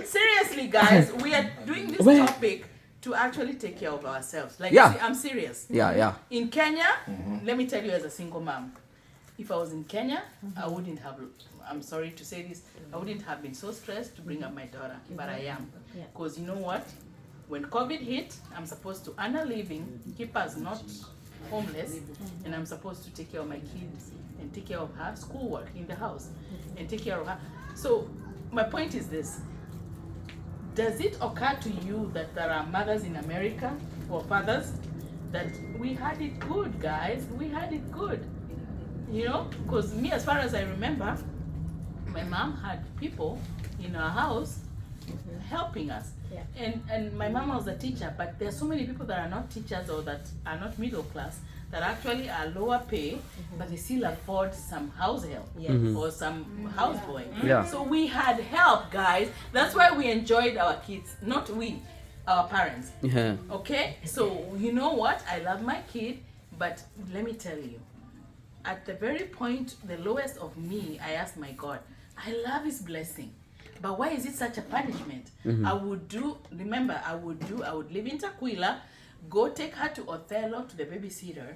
seriously, guys, we are doing this topic to actually take care of ourselves. Like, I'm serious. Yeah. In Kenya, let me tell you, as a single mom, if I was in Kenya, I wouldn't have, I'm sorry to say this, I wouldn't have been so stressed to bring up my daughter, but I am. Because you know what? When COVID hit, I'm supposed to earn a living, keep us not homeless, and I'm supposed to take care of my kids and take care of her schoolwork in the house and take care of her. So my point is this: does it occur to you that there are mothers in America or fathers that we had it good, guys? We had it good, you know? Because me, as far as I remember, my mom had people in our house helping us. And my mom was a teacher, but there are so many people that are not teachers or that are not middle class that actually are lower pay, but they still afford some house help or some houseboy. So we had help, guys. That's why we enjoyed our kids, not we, our parents. Okay? So you know what? I love my kid, but let me tell you, at the very point, the lowest of me, I asked my God, I love his blessing. But why is it such a punishment? I would live in Takwila, go take her to Othello, to the babysitter,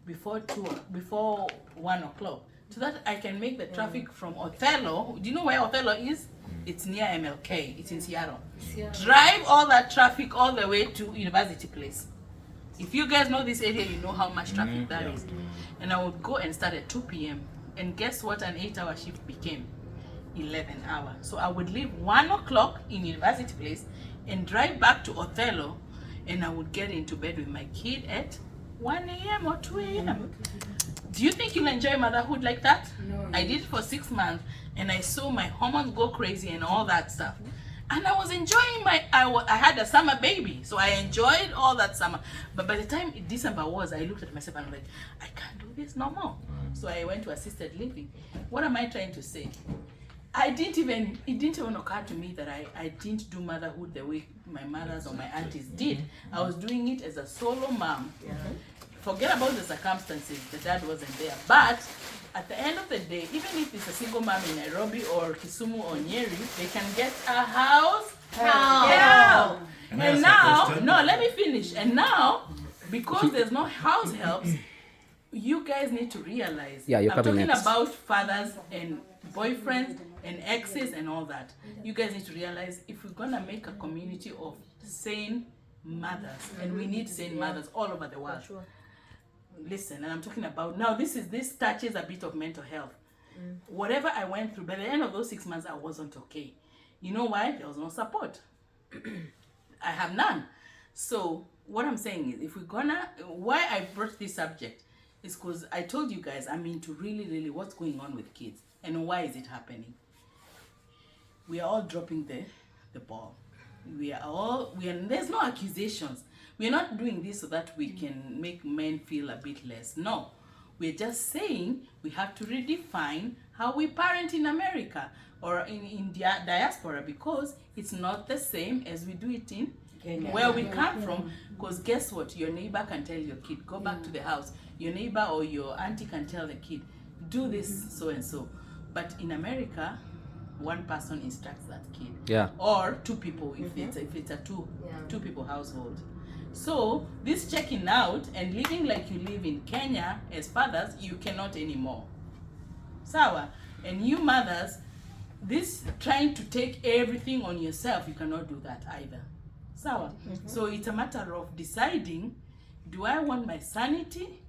before 1 o'clock, so that I can make the traffic from Othello. Do you know where Othello is? It's near MLK. It's in Seattle. Drive all that traffic all the way to University Place. If you guys know this area, you know how much traffic that is. And I would go and start at 2 p.m. And guess what an 8-hour shift became? 11 hours. So I would leave 1 o'clock in University Place and drive back to Othello, and I would get into bed with my kid at 1 a.m. or 2 a.m. Do you think you'll enjoy motherhood like that? No. I did it for 6 months, and I saw my hormones go crazy and all that stuff. And I was enjoying I had a summer baby, so I enjoyed all that summer. But by the time December was, I looked at myself and I'm like, I can't do this no more. So I went to assisted living. What am I trying to say? It didn't even occur to me that I didn't do motherhood the way my mothers or my aunties did. I was doing it as a solo mom. Forget about the circumstances, the dad wasn't there. But at the end of the day, even if it's a single mom in Nairobi or Kisumu or Nyeri, they can get a house help. And now, no, let me finish. And now, because there's no house helps, you guys need to realize, I'm talking about fathers and boyfriends and exes and all that. You guys need to realize, if we're gonna make a community of sane mothers, and we need sane mothers all over the world. Listen, and I'm talking about now, this touches a bit of mental health. Whatever I went through, by the end of those 6 months, I wasn't okay. You know why? There was no support. I have none. So what I'm saying is, why I brought this subject is because I told you guys I'm into really what's going on with kids and why is it happening. We are all dropping the ball. There's no accusations. We're not doing this so that we can make men feel a bit less. No. We're just saying we have to redefine how we parent in America or in diaspora, because it's not the same as we do it in where we come from. Because guess what? Your neighbor can tell your kid, go back to the house. Your neighbor or your auntie can tell the kid, do this so and so. But in America, one person instructs that kid. Or two people if it's a two people household. So this checking out and living like you live in Kenya as fathers, you cannot anymore. Sawa. And you mothers, this trying to take everything on yourself, you cannot do that either. Sawa. So it's a matter of deciding, do I want my sanity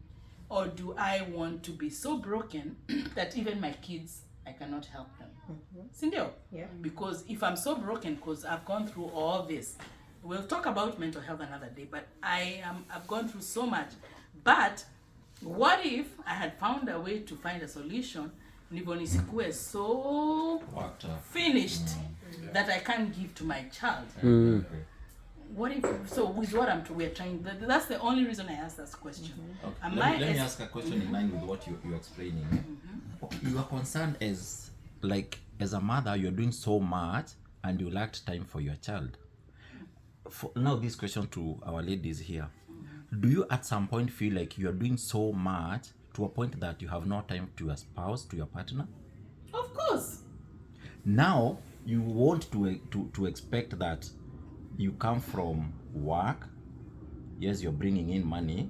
or do I want to be so broken that even my kids, I cannot help them? Sindio? Because if I'm so broken because I've gone through all this, we'll talk about mental health another day, but I've gone through so much. But what if I had found a way to find a solution, ndivyo nisikuwe so finished that I can't give to my child? What if, so with what we're trying, that's the only reason I asked this question. Okay. Let me ask a question in line with what you're explaining. You are concerned as a mother, you're doing so much and you lacked time for your child. Now this question to our ladies here. Do you at some point feel like you're doing so much to a point that you have no time to your spouse, to your partner? Of course. Now, you want to expect that you come from work, yes, you're bringing in money,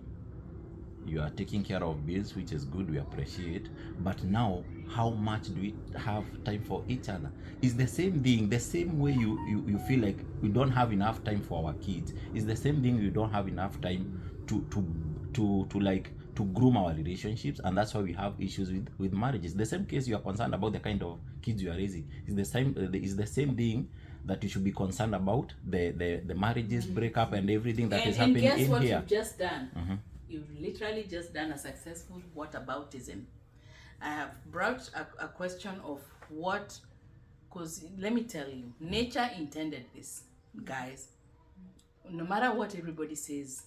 you are taking care of bills, which is good, we appreciate, but now how much do we have time for each other? It's the same thing, the same way you feel like we don't have enough time for our kids. It's the same thing, we don't have enough time to groom our relationships, and that's why we have issues with marriages. The same case, you are concerned about the kind of kids you are raising. It's the same thing that you should be concerned about, the marriages breakup and everything that is happening and guess in what here. you've just done? You've literally just done a successful whataboutism. I have brought a question of what, because let me tell you, nature intended this, guys. No matter what everybody says,